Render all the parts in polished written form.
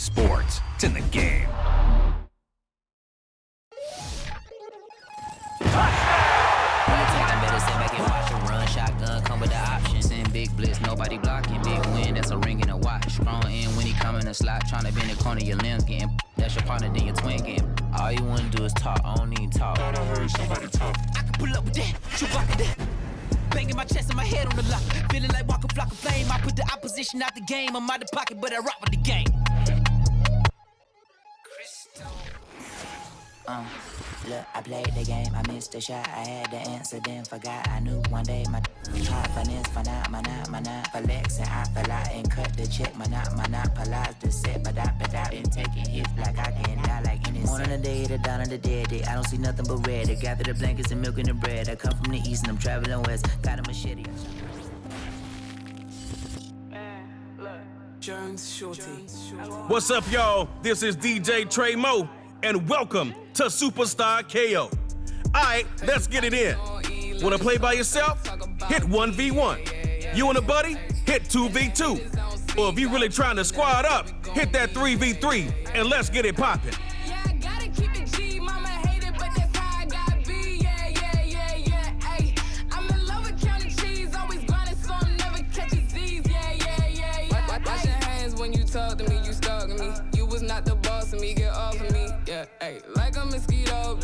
sports. It's in the game. Shotgun come with the option. Send big blitz, nobody blocking. Big win, that's a ring and a watch. Strong in when he come in a slot. Tryna bend the corner, your limbs getting. That's your partner, then your twin getting. All you wanna do is talk, I don't need talk. I heard somebody talk. I can pull up with that, you rockin' that. Banging my chest and my head on the lock. Feeling like walking flock of flame. I put the opposition out the game. I'm out the pocket, but I rock with the game. Look, I played the game, I missed the shot. I had the answer, then forgot. I knew one day my hot finesse, my flexing. I fell out and cut the check. My monopolize the set, but I been taking hits like I can die like any morning of the day, the dawn of the dead day. I don't see nothing but red. I gather the blankets and milk and the bread. I come from the east and I'm traveling west. Got a machete. Jones Shorty. What's up, y'all? This is DJ Trey Mo, and welcome to Superstar KO. All right, let's get it in. Want to play by yourself? Hit 1v1. You and a buddy? Hit 2v2. Or if you really trying to squad up, hit that 3v3, and let's get it poppin'. Talk to me, you stalking me. You was not the boss of me, get off of me. Yeah, hey, like a mosquito,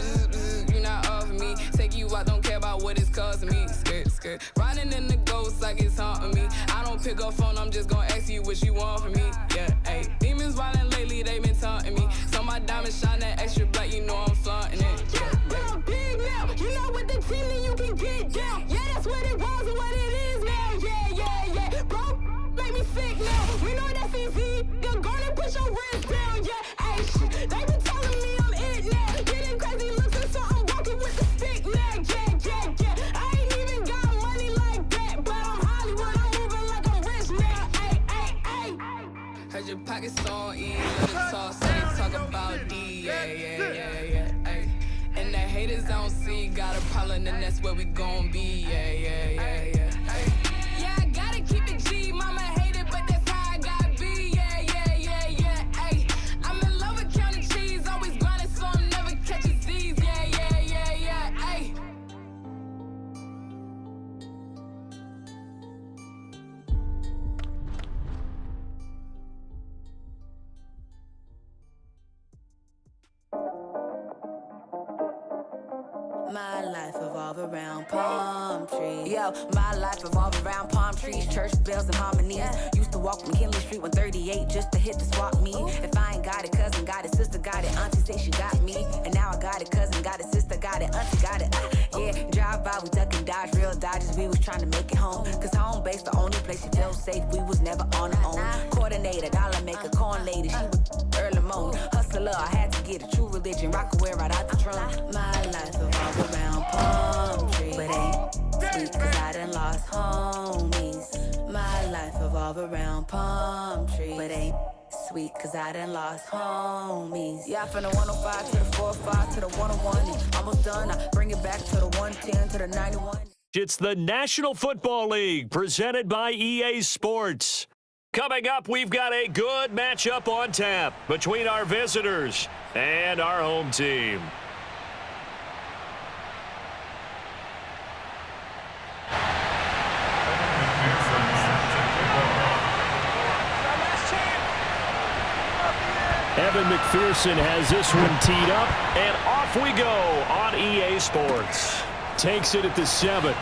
you not off of me. Take you out, don't care about what it's causing me. Scared. Riding in the ghost like it's haunting me. I don't pick up phone, I'm just gonna ask you what you want from me. Yeah, hey, demons wildin' lately, they been taunting me. So my diamonds shine that extra black, you know I'm flaunting it. Yeah, bro, big now. You know what the team then you can get down. Yeah, that's what it was and what it is now. Yeah. Bro, make me sick now. We know that's easy. You're gonna put your wrist down, yeah, ay, shit. They be telling me I'm it now. Getting crazy looks and so I'm walking with the stick now, yeah. I ain't even got money like that, but I'm Hollywood, I'm moving like I'm rich now, ay. Heard your pockets on E, let it talk, say talk about D, yeah, ay. And the haters I don't see, got a problem, and that's where we gon' be, yeah, ay. Yeah, I gotta keep it G, mama hate it, but that's how I gotta be, yeah. I'm in love with counting cheese, always grinding so I'm never catching Z's, yeah, ay. My life evolve around palm trees. Yo, my life evolve around palm trees, church bells and harmonies. Used to walk McKinley Street 138 just to hit the swap meet. If I ain't got it, cousin got it, sister got it, auntie say she got me. And now I got it, cousin got it, sister got it, auntie got it. Yeah, drive by, we duck and dodge, real dodges, we was trying to make it home. Cause home base the only place she felt safe, we was never on our own. Coordinator, dollar maker, corn lady, she was early morning. Hustler, I had to get a true religion, rock away right out the drum. My life evolve around palm trees, but ain't sweet cause I done lost homies. My life evolve around palm trees, but ain't sweet cause I done lost homies. Yeah, from the 105 to the 45 to the 101, almost done. I bring it back to the 110 to the 91. It's the National Football League presented by EA Sports. Coming up, we've got a good matchup on tap between our visitors and our home team. Evan McPherson has this one teed up, and off we go on EA Sports. Takes it at the 7.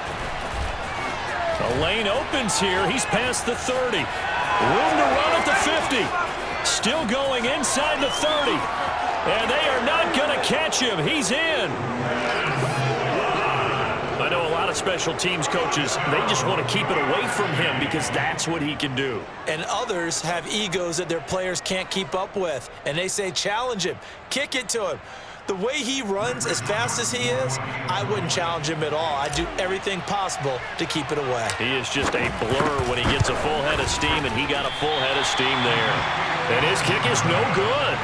The lane opens here. He's past the 30. Room to run at the 50. Still going inside the 30. And they are not going to catch him. He's in. I know a lot of special teams coaches, they just want to keep it away from him because that's what he can do. And others have egos that their players can't keep up with. And they say, challenge him, kick it to him. The way he runs, as fast as he is, I wouldn't challenge him at all. I'd do everything possible to keep it away. He is just a blur when he gets a full head of steam, and he got a full head of steam there. And his kick is no good.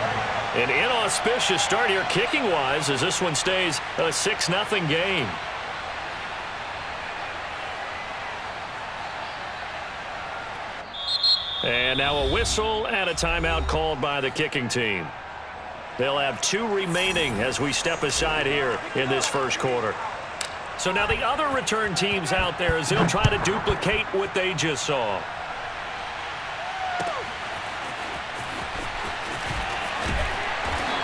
An inauspicious start here kicking-wise as this one stays a 6-0 game. And now a whistle and a timeout called by the kicking team. They'll have 2 remaining as we step aside here in this first quarter. So now the other return teams out there as they'll try to duplicate what they just saw.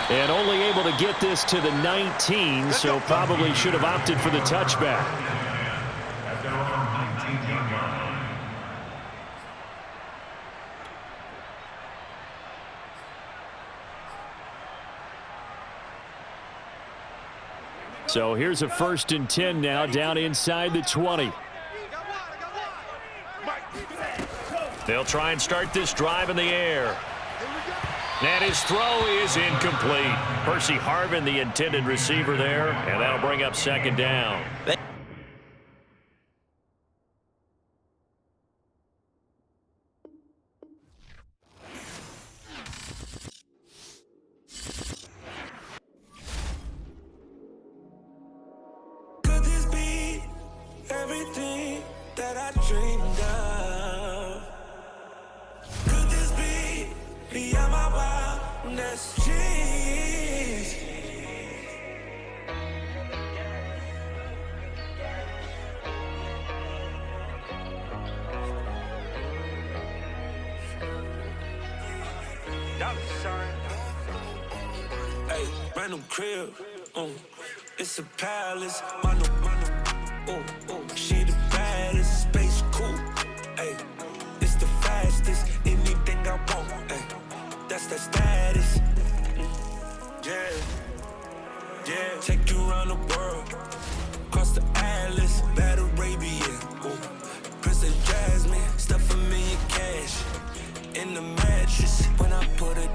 And only able to get this to the 19, so probably should have opted for the touchback. So here's a 1st and 10 now down inside the 20. They'll try and start this drive in the air. And his throw is incomplete. Percy Harvin, the intended receiver there, and that'll bring up 2nd down. Everything that I dreamed of. Could this be beyond my wildest dreams? Hey, brand new crib, it's a palace, mano. She the baddest, space cool. Ay, it's the fastest, anything I want. Ay, that's the status. Yeah. Take you around the world, across the Atlas, Bad Arabian. Princess Jasmine, stuff a million cash in the mattress. When I put it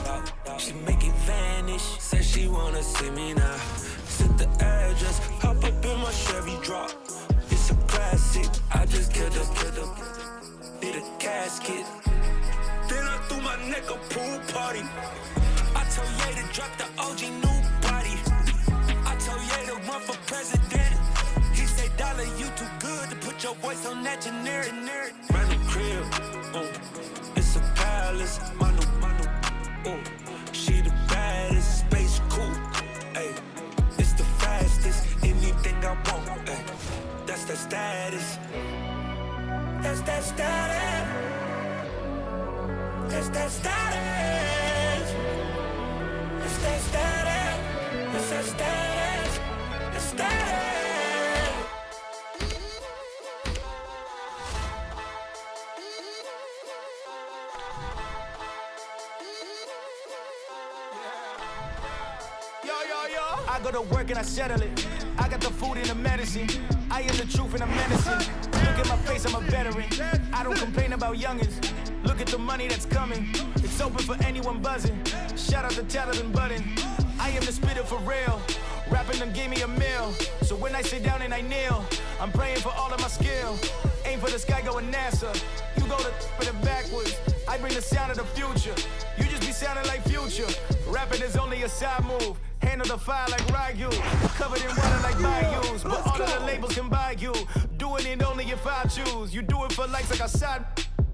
out, she make it vanish. Said she wanna see me now. Set the address, hop up in my Chevy drop. It's a classic. I just killed up, did a casket. Then I threw my neck a pool party. I told Ye to drop the OG new body. I told Ye to run for president. He said, "Dollar, you too good to put your voice on that generic." Brand new crib, it's a palace, mano. She the baddest, space cool. Ay, it's the fastest, anything I want. Ay, that's the status. That's that status. That's that status. It's that status. It's that status. It's status. I go to work and I settle it. I got the food and the medicine. I am the truth and I'm medicine. Look at my face, I'm a veteran. I don't complain about youngins. Look at the money that's coming. It's open for anyone buzzing. Shout out to Talib and Button. I am the spitter for real. Rapping them gave me a meal. So when I sit down and I kneel, I'm praying for all of my skill. Aim for the sky, going NASA. You go to for the backwards. I bring the sound of the future. You just be sounding like Future. Rapping is only a side move. Handle the fire like Ryu. Covered in water like bayous. But all of the labels can buy you. Doing it only if I choose. You do it for likes like a side.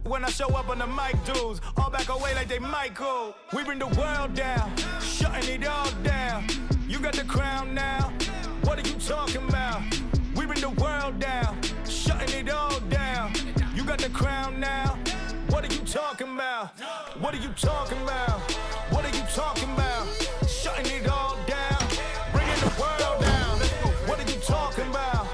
When I show up on the mic, dudes all back away like they Michael. We bring the world down, shutting it all down. You got the crown now. What are you talking about? We bring the world down, shutting it all down. You got the crown now. What are you talking about? What are you talking about? What are you talking about? Shutting it all down, bringing the world down. What are you talking about?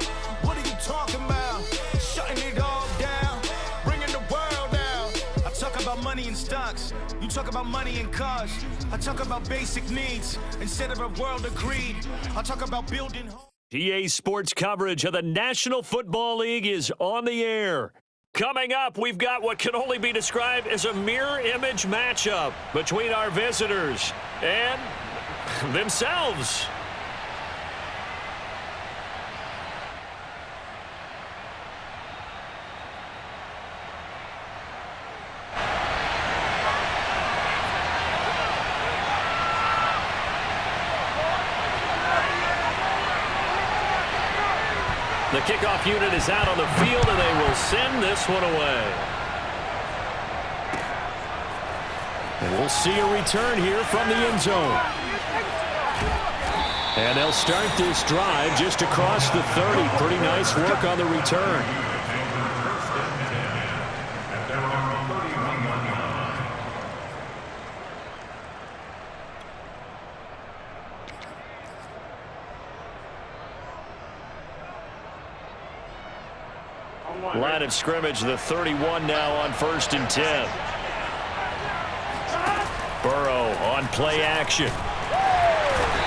What are you talking about? Shutting it all down, bringing the world down. I talk about money and stocks. You talk about money and cars. I talk about basic needs instead of a world of greed. I talk about building homes. EA Sports coverage of the National Football League is on the air. Coming up, we've got what can only be described as a mirror image matchup between our visitors and themselves. The kickoff unit is out on the field, and they will send this one away. And we'll see a return here from the end zone. And they'll start this drive just across the 30. Pretty nice work on the return. Line of scrimmage, the 31 now on 1st and 10. Burrow on play action.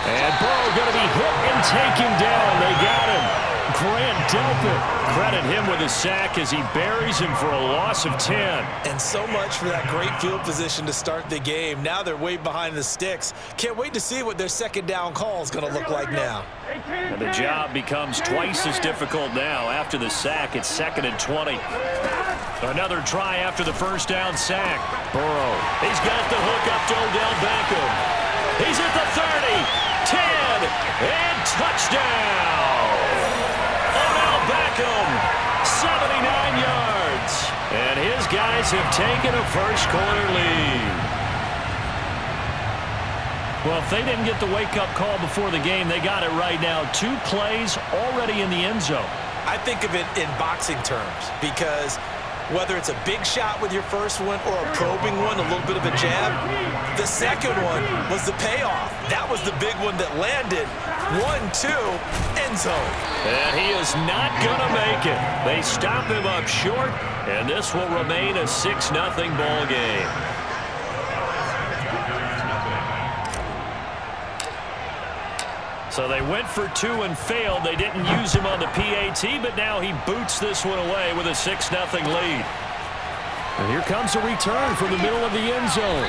And Burrow going to be hit and taken down. They got him. Grant Delpit. Credit him with a sack as he buries him for a loss of 10. And so much for that great field position to start the game. Now they're way behind the sticks. Can't wait to see what their second down call is going to look like now. And the job becomes twice as difficult now. After the sack, it's 2nd and 20. Another try after the first down sack. Burrow. He's got the hook up to Odell Beckham. He's at the 30, 10, and touchdown. Odell Beckham, 79 yards. And his guys have taken a first-quarter lead. Well, if they didn't get the wake-up call before the game, they got it right now. 2 plays already in the end zone. I think of it in boxing terms because whether it's a big shot with your first one or a probing one, a little bit of a jab, the second one was the payoff. That was the big one that landed. 1-2, end zone. And he is not going to make it. They stop him up short, and this will remain a 6-0 ball game. So they went for 2 and failed. They didn't use him on the PAT, but now he boots this one away with a 6-0 lead. And here comes a return from the middle of the end zone.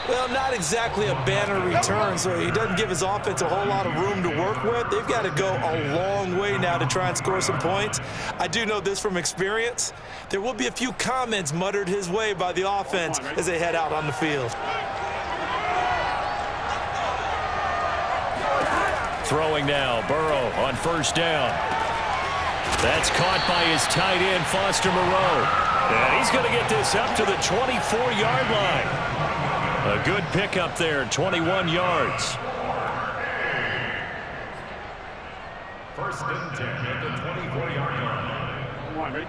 Well, not exactly a banner return, so he doesn't give his offense a whole lot of room to work with. They've got to go a long way now to try and score some points. I do know this from experience. There will be a few comments muttered his way by the offense as they head out on the field. Throwing now, Burrow on first down. That's caught by his tight end, Foster Moreau. And he's going to get this up to the 24-yard line. A good pickup there, 21 yards. 1st and 10 at the 24-yard line. Come on, ready?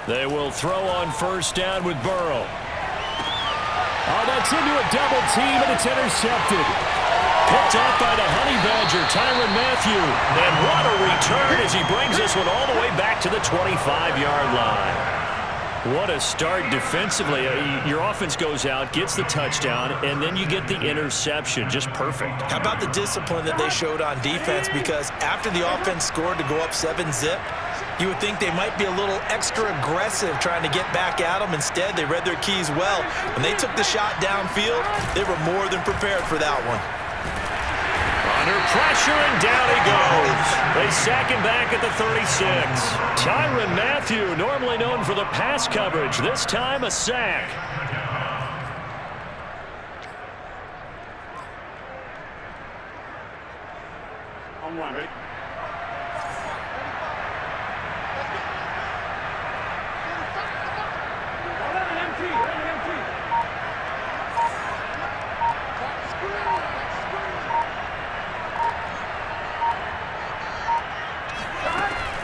They will throw on first down with Burrow. Oh, that's into a double team, and it's intercepted. Picked up by the Honey Badger, Tyrann Mathieu. And what a return as he brings this one all the way back to the 25-yard line. What a start defensively. Your offense goes out, gets the touchdown, and then you get the interception. Just perfect. How about the discipline that they showed on defense? Because after the offense scored to go up 7-zip, you would think they might be a little extra aggressive trying to get back at them. Instead, they read their keys well. When they took the shot downfield, they were more than prepared for that one. Under pressure, and down he goes. They sack him back at the 36. Tyrann Mathieu, normally known for the pass coverage, this time a sack. On one, ready?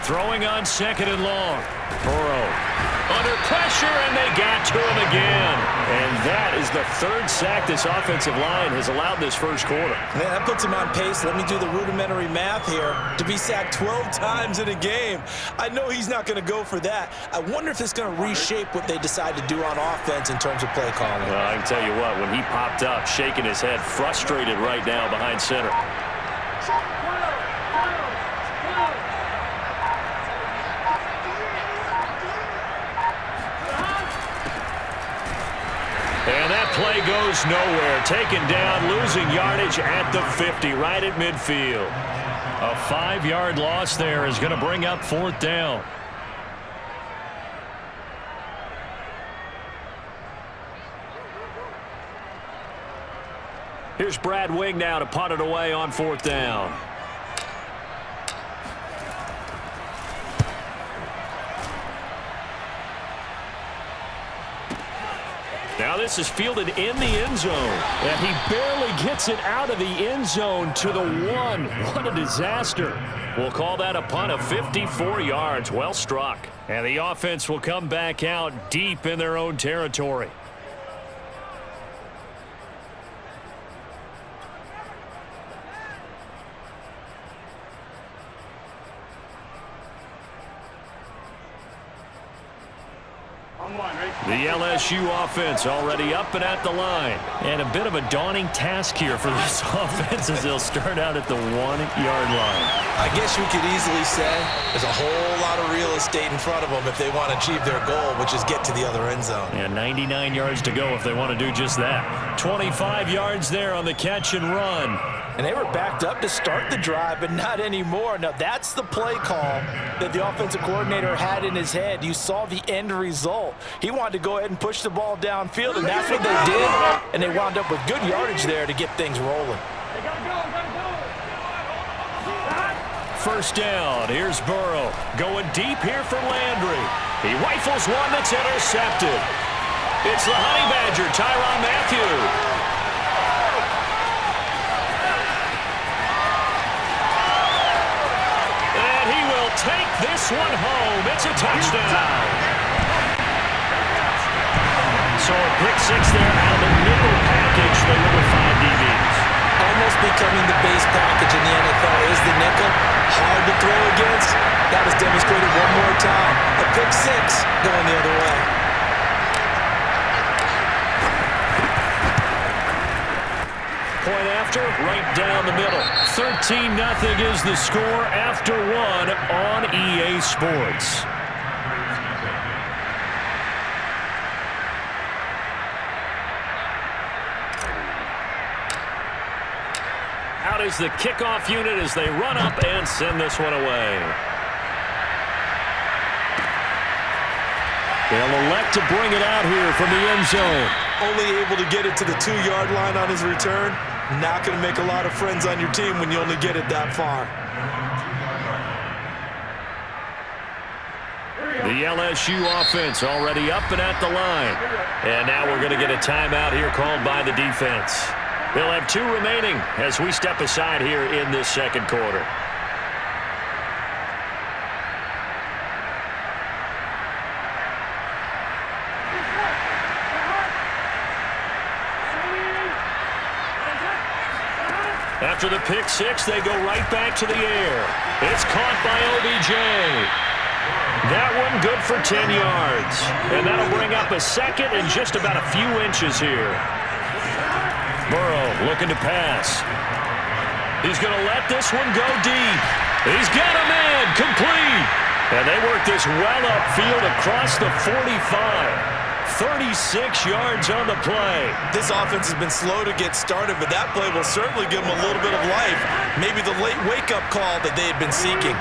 Throwing on 2nd and long. Burrow under pressure, and they got to him again. And that is the 3rd sack this offensive line has allowed this first quarter. Man, that puts him on pace. Let me do the rudimentary math here. To be sacked 12 times in a game, I know he's not going to go for that. I wonder if it's going to reshape what they decide to do on offense in terms of play calling. Well, I can tell you what, when he popped up, shaking his head, frustrated right now behind center. And that play goes nowhere. Taken down, losing yardage at the 50, right at midfield. A 5-yard loss there is going to bring up 4th down. Here's Brad Wing now to punt it away on 4th down. Now this is fielded in the end zone. And he barely gets it out of the end zone to the 1. What a disaster. We'll call that a punt of 54 yards. Well struck. And the offense will come back out deep in their own territory. The LSU offense already up and at the line. And a bit of a daunting task here for this offense as they'll start out at the 1-yard line. I guess you could easily say there's a whole lot of real estate in front of them if they want to achieve their goal, which is get to the other end zone. And 99 yards to go if they want to do just that. 25 yards there on the catch and run. And they were backed up to start the drive, but not anymore. Now, that's the play call that the offensive coordinator had in his head. You saw the end result. He wanted to go ahead and push the ball downfield, and that's what they did. And they wound up with good yardage there to get things rolling. First down. Here's Burrow. Going deep here for Landry. He rifles one that's intercepted. It's the Honey Badger, Tyrann Mathieu. Take this one home. It's a touchdown. So a quick 6 there out of the nickel package. They went with 5 DBs. Almost becoming the base package in the NFL is the nickel. Hard to throw against. That was demonstrated one more time. A pick 6 going the other way. Point after, right down the middle. 13-0 is the score after 1 on EA Sports. Out is the kickoff unit as they run up and send this one away. They'll elect to bring it out here from the end zone. Only able to get it to the 2-yard line on his return. Not going to make a lot of friends on your team when you only get it that far. The LSU offense already up and at the line. And now we're going to get a timeout here called by the defense. They'll have 2 remaining as we step aside here in this second quarter. After the pick 6, they go right back to the air. It's caught by OBJ. That one good for 10 yards. And that'll bring up a second and just about a few inches here. Burrow looking to pass. He's going to let this one go deep. He's got a man complete. And they work this well upfield across the 45. 36 yards on the play. This offense has been slow to get started, but that play will certainly give them a little bit of life. Maybe the late wake-up call that they had been seeking.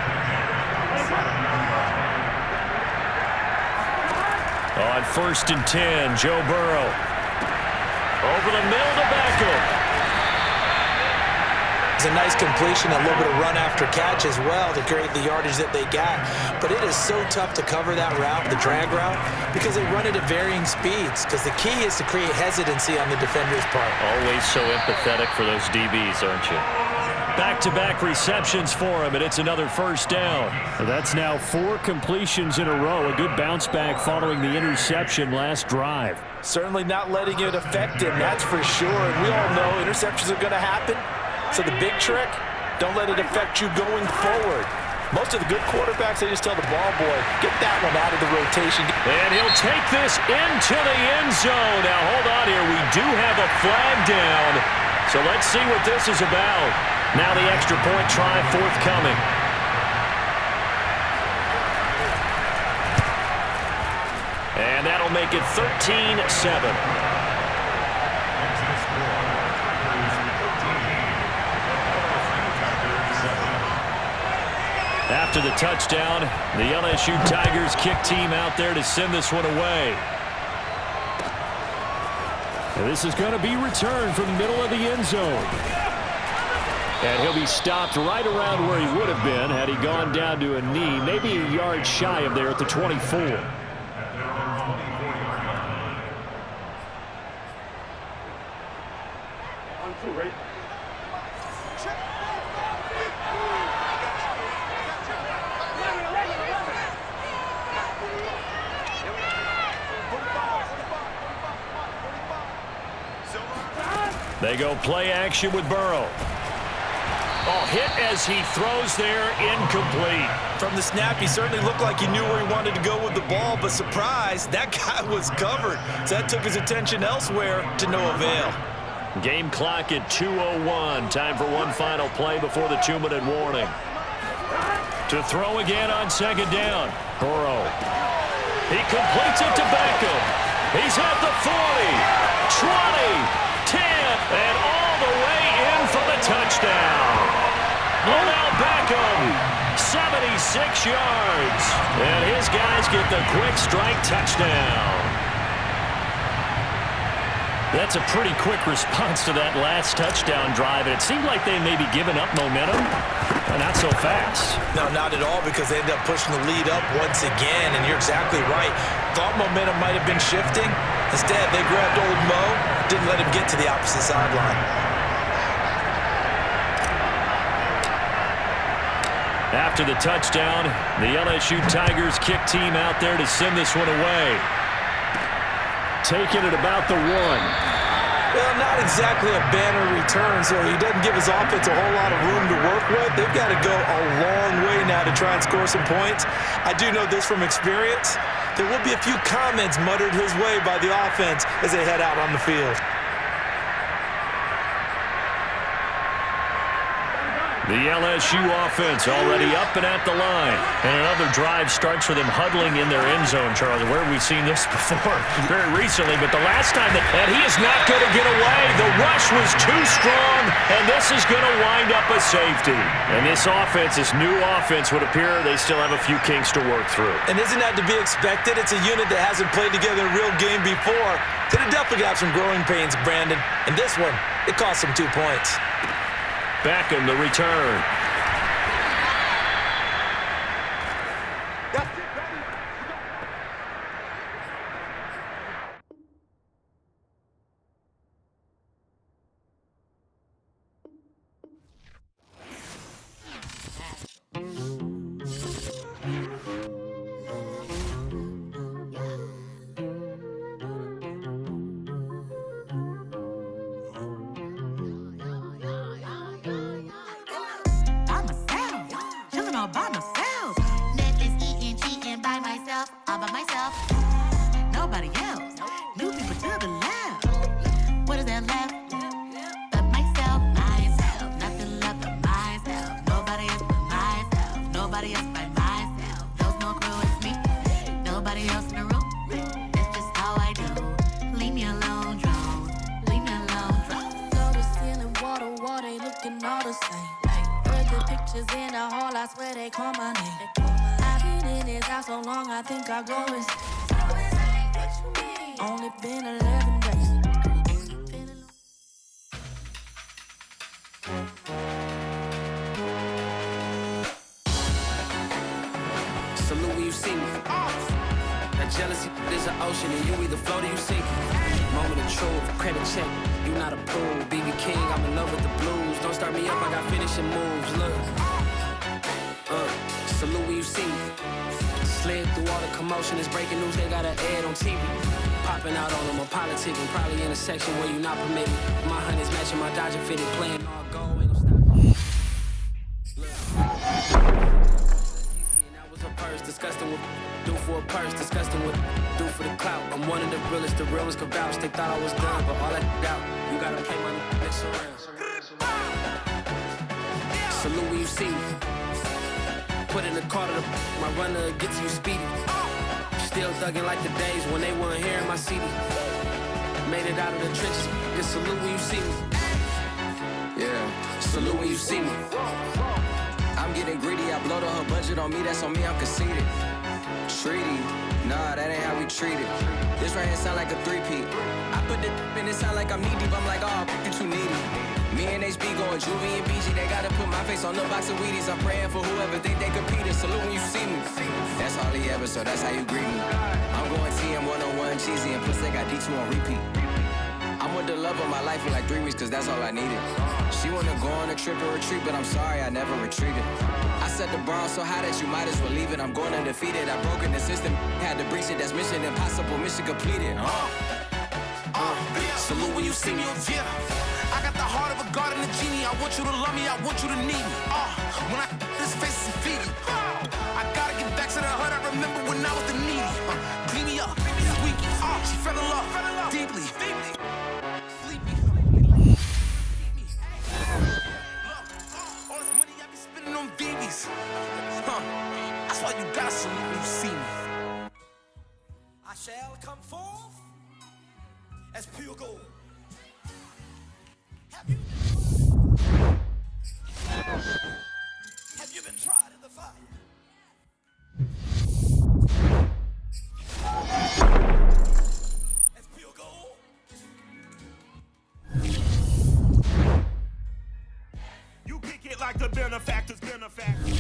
On 1st and 10, Joe Burrow. Over the middle to Beckham. It's a nice completion, a little bit of run after catch as well to create the yardage that they got. But it is so tough to cover that route, the drag route, because they run it at varying speeds. Because the key is to create hesitancy on the defender's part. Always so empathetic for those DBs, aren't you? Back-to-back receptions for him, and it's another first down. That's now 4 completions in a row. A good bounce back following the interception last drive. Certainly not letting it affect him, that's for sure. And we all know interceptions are going to happen. So the big trick, don't let it affect you going forward. Most of the good quarterbacks, they just tell the ball boy, get that one out of the rotation. And he'll take this into the end zone. Now, hold on here. We do have a flag down. So let's see what this is about. Now the extra point try forthcoming. And that'll make it 13-7. After the touchdown, the LSU Tigers kick team out there to send this one away. And this is going to be returned from the middle of the end zone. And he'll be stopped right around where he would have been had he gone down to a knee, maybe a yard shy of there at the 24. They go play action with Burrow. Oh, hit as he throws there, incomplete. From the snap, he certainly looked like he knew where he wanted to go with the ball, but surprise, that guy was covered. So that took his attention elsewhere to no avail. Game clock at 2:01. Time for one final play before the 2-minute warning. To throw again on second down. Burrow. He completes it to Beckham. He's at the 40, 20, 10, and all the way in for the touchdown. Odell Beckham, 76 yards. And his guys get the quick strike touchdown. That's a pretty quick response to that last touchdown drive. And it seemed like they may be giving up momentum. Not so fast. No, not at all, because they ended up pushing the lead up once again. And you're exactly right. Thought momentum might have been shifting. Instead, they grabbed old Mo, didn't let him get to the opposite sideline. After the touchdown, the LSU Tigers kick team out there to send this one away. Taking it about the 1. Well, not exactly a banner return, so he doesn't give his offense a whole lot of room to work with. They've got to go a long way now to try and score some points. I do know this from experience. There will be a few comments muttered his way by the offense as they head out on the field. The LSU offense already up and at the line. And another drive starts with them huddling in their end zone, Charlie. Where have we seen this before? Very recently, but the last time and he is not going to get away. The rush was too strong, and this is going to wind up a safety. And this offense, this new offense, would appear they still have a few kinks to work through. And isn't that to be expected? It's a unit that hasn't played together in a real game before. So they definitely got some growing pains, Brandon. And this one, it cost them 2 points. Beckham, the return. Salute when you see me. That jealousy is an ocean, and you either float or you sink. Moment of truth, credit check, you not approved. BB King, I'm in love with the blues. Don't start me up, I got finishing moves. Look, salute when you see me. Slid through all the commotion, it's breaking news, they got an ad on TV. Popping out on them, I'm politicking, probably in a section where you not permitted. My honey's matching my Dodger fitted, playing all gold, ain't no stopping. Disgusting with do for a purse, disgusting with do for the clout. I'm one of the realest, the realest can vouch. They thought I was done, but all that out. You gotta play my next around. Salute when you see me. Put in the car to my runner gets you speedy. Still thugging like the days when they weren't here in my city. Made it out of the trenches. Just salute when you see me. Yeah, salute when you see me. I'm getting greedy, I blowed up her budget on me, that's on me, I'm conceited. treaty. Nah, that ain't how we treat it. This right here sound like a three-peat. I put the in it sound like I'm knee deep. I'm like, oh, you too needy. Me and HB going Juvie and BG. They gotta put my face on the box of Wheaties. I'm praying for whoever think they competed. Salute when you see me. That's all he ever, so that's how you greet me. I'm going TM 101 cheesy and plus they got D2 on repeat. I'm with the love of my life for like 3 weeks, cause that's all I needed. She wanna go on a trip or retreat, but I'm sorry, I never retreated. I set the bar so high that you might as well leave it. I'm going undefeated, I've broken the system. Had to breach it, that's mission impossible, mission completed. Salute when you see me, yeah. I got the heart of a god and a genie. I want you to love me, I want you to need me. When I this face is feedy. I gotta get back to the hood, I remember when I was the needy. Clean me up, squeaky. She fell in love, deeply. All this money I be spending on BBs. That's why you gotta salute when you see me. I shall come forth as pure gold. Have you been tried in the fire? As pure gold. You kick it like the benefactor's benefactor. We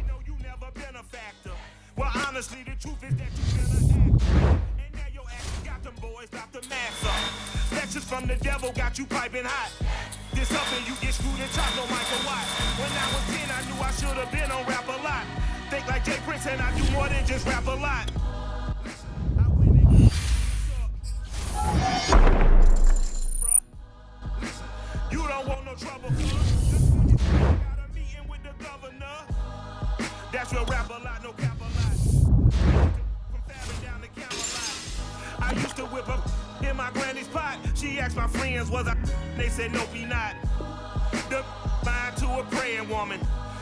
know you never been a factor. Well, honestly, the truth is that you been an actor. And now your ass got them boys about to mass up. Lectures from the devil got you piping hot. This up and you get screwed and chopped on Michael Watt. When I was 10, I knew I should have been on rap a lot. Think like Jay Prince and I do more than just rap a lot. Listen, I went and listen, you don't want no trouble, cuz. Just when you got a meeting with the governor. That's your rap a lot, no cap a lot. From Farron down to Camelot. I used to whip up in my granny's pot. She asked my friends, was I? They said, nope, he not. The mind to a praying woman.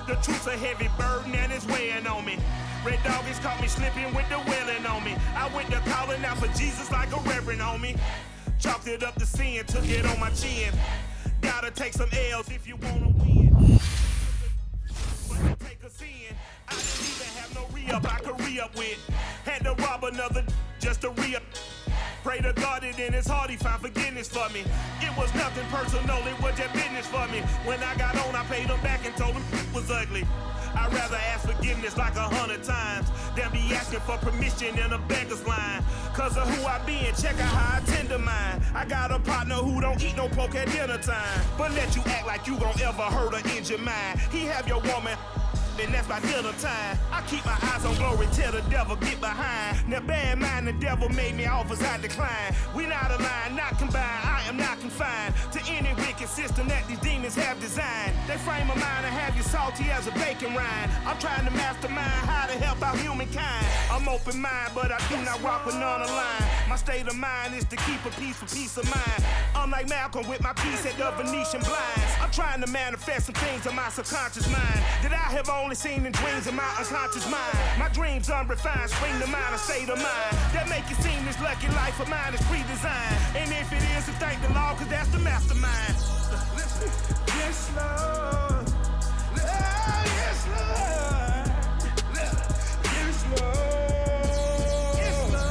The truth's a heavy burden and it's weighing on me. Red doggies caught me slipping with the wailing on me. I went to calling out for Jesus like a reverend homie. Chalked it up to sin, took it on my chin. Gotta take some L's if you wanna win. But to take a sin, I didn't even have no re-up I could re-up with. Had to rob another just to re-up. Pray to God that in his heart he found forgiveness for me. It was nothing personal, it was just business for me. When I got on, I paid him back and told him it was ugly. I'd rather ask forgiveness like 100 times than be asking for permission in a beggar's line. Cause of who I be and check out how I tend to mine. I got a partner who don't eat no pork at dinner time, but let you act like you gon' ever hurt or injure mine. He have your woman, and that's by dinner time. I keep my eyes on glory till the devil get behind. Now bear in mind the devil made me offers I decline. We not aligned, not combined, I am not confined to any wicked system that these demons have designed. They frame a mind and have you salty as a bacon rind. I'm trying to mastermind how to help out humankind. I'm open mind, but I do not walk with none aligned. My state of mind is to keep a peace for peace of mind. I'm like Malcolm with my piece at the Venetian blinds. I'm trying to manifest some things in my subconscious mind that I have only seen in dreams in my unconscious mind. My dreams unrefined, spring to mind, a state of mind that make it seem this lucky life of mine is pre-designed.